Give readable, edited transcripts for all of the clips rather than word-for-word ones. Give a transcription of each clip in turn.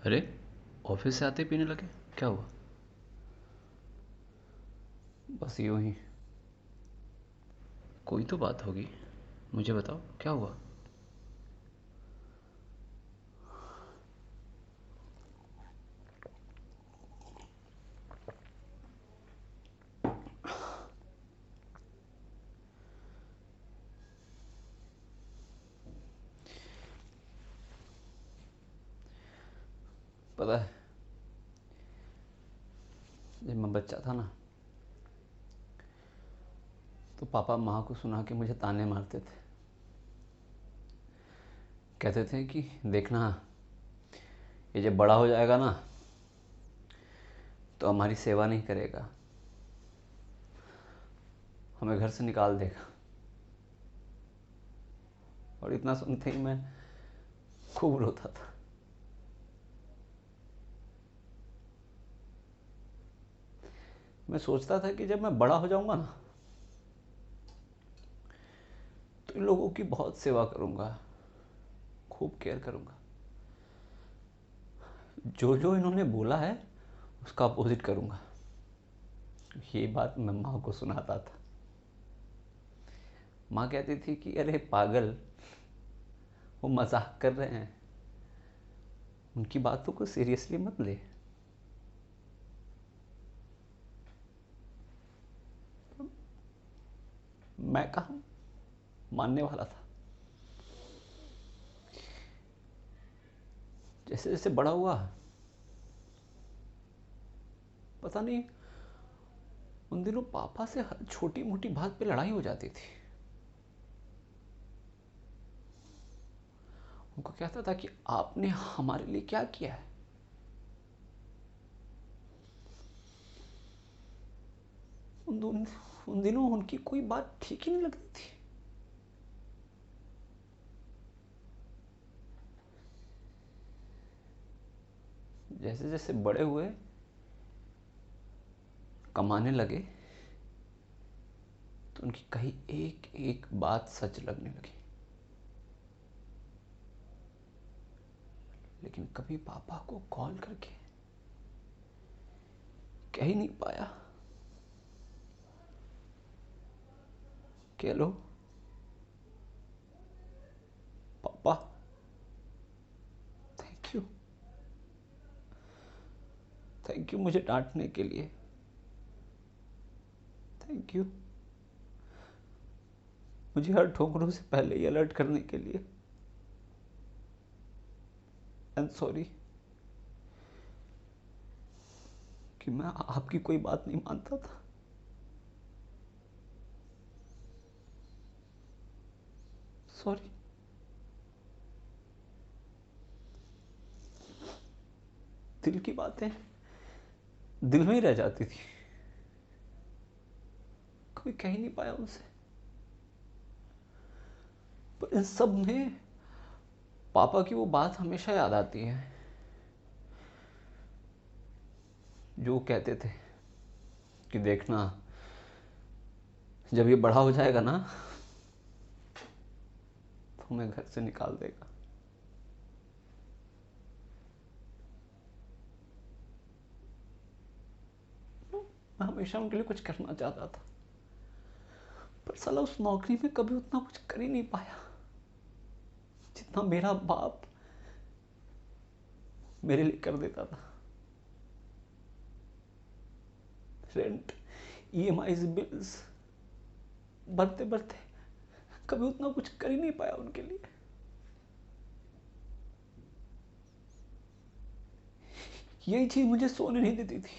अरे, ऑफिस से आते ही पीने लगे? क्या हुआ? बस यूं ही। कोई तो बात होगी। मुझे बताओ क्या हुआ। पता है, जब मैं बच्चा था ना, तो पापा माँ को सुना के मुझे ताने मारते थे। कहते थे कि देखना, ये जब बड़ा हो जाएगा ना, तो हमारी सेवा नहीं करेगा, हमें घर से निकाल देगा। और इतना सुनते ही मैं खूब रोता था। मैं सोचता था कि जब मैं बड़ा हो जाऊंगा ना, तो इन लोगों की बहुत सेवा करूंगा, खूब केयर करूंगा। जो जो इन्होंने बोला है उसका अपोजिट करूंगा। ये बात मैं माँ को सुनाता था। माँ कहती थी कि अरे पागल, वो मजाक कर रहे हैं, उनकी बातों को सीरियसली मत ले। मैं कहाँ मानने वाला था। जैसे जैसे बड़ा हुआ, पता नहीं, उन दिनों पापा से हर छोटी मोटी बात पे लड़ाई हो जाती थी। उनको कहता था कि आपने हमारे लिए क्या किया है। उन दिनों उनकी कोई बात ठीक ही नहीं लगती थी। जैसे जैसे बड़े हुए, कमाने लगे, तो उनकी कही एक एक बात सच लगने लगी। लेकिन कभी पापा को कॉल करके कह ही नहीं पाया कि हेलो पापा, थैंक यू, थैंक यू मुझे डांटने के लिए, थैंक यू मुझे हर ठोकरों से पहले ही अलर्ट करने के लिए, एंड सॉरी कि मैं आपकी कोई बात नहीं मानता था। सॉरी। दिल की बातें दिल में ही रह जाती थी, कोई कह ही नहीं पाया उनसे। पर इन सब में पापा की वो बात हमेशा याद आती है, जो कहते थे कि देखना, जब ये बड़ा हो जाएगा ना, तो हमें घर से निकाल देगा। मैं हमेशा उनके लिए कुछ करना चाहता था, पर साला उस नौकरी में कभी उतना कुछ कर ही नहीं पाया जितना मेरा बाप मेरे लिए कर देता था। रेंट, ईएमआई, बिल्स भरते भरते कभी उतना कुछ कर ही नहीं पाया उनके लिए। यही चीज मुझे सोने नहीं देती थी।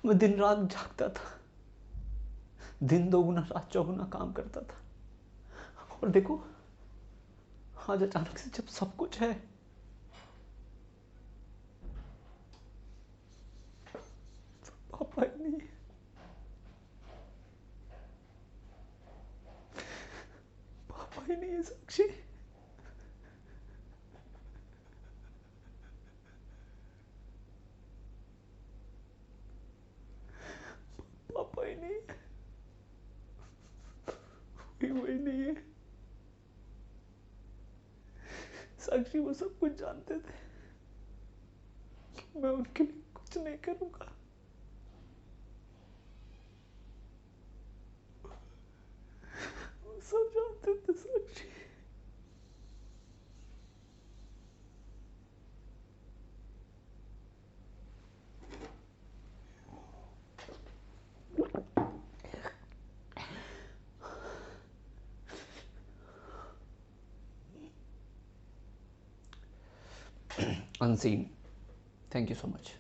मैं दिन रात जागता था, दिन दोगुना रात चौगुना काम करता था। और देखो, आज अचानक से जब सब कुछ है, पापा ही नहीं है। पापा ही नहीं है साक्षी। पापा ही नहीं है, वही नहीं है। साक्षी, साक्षी वो सब कुछ जानते थे कि मैं उनके लिए कुछ नहीं करूंगा। वो सब जानते थे साक्षी। Unseen, thank you so much.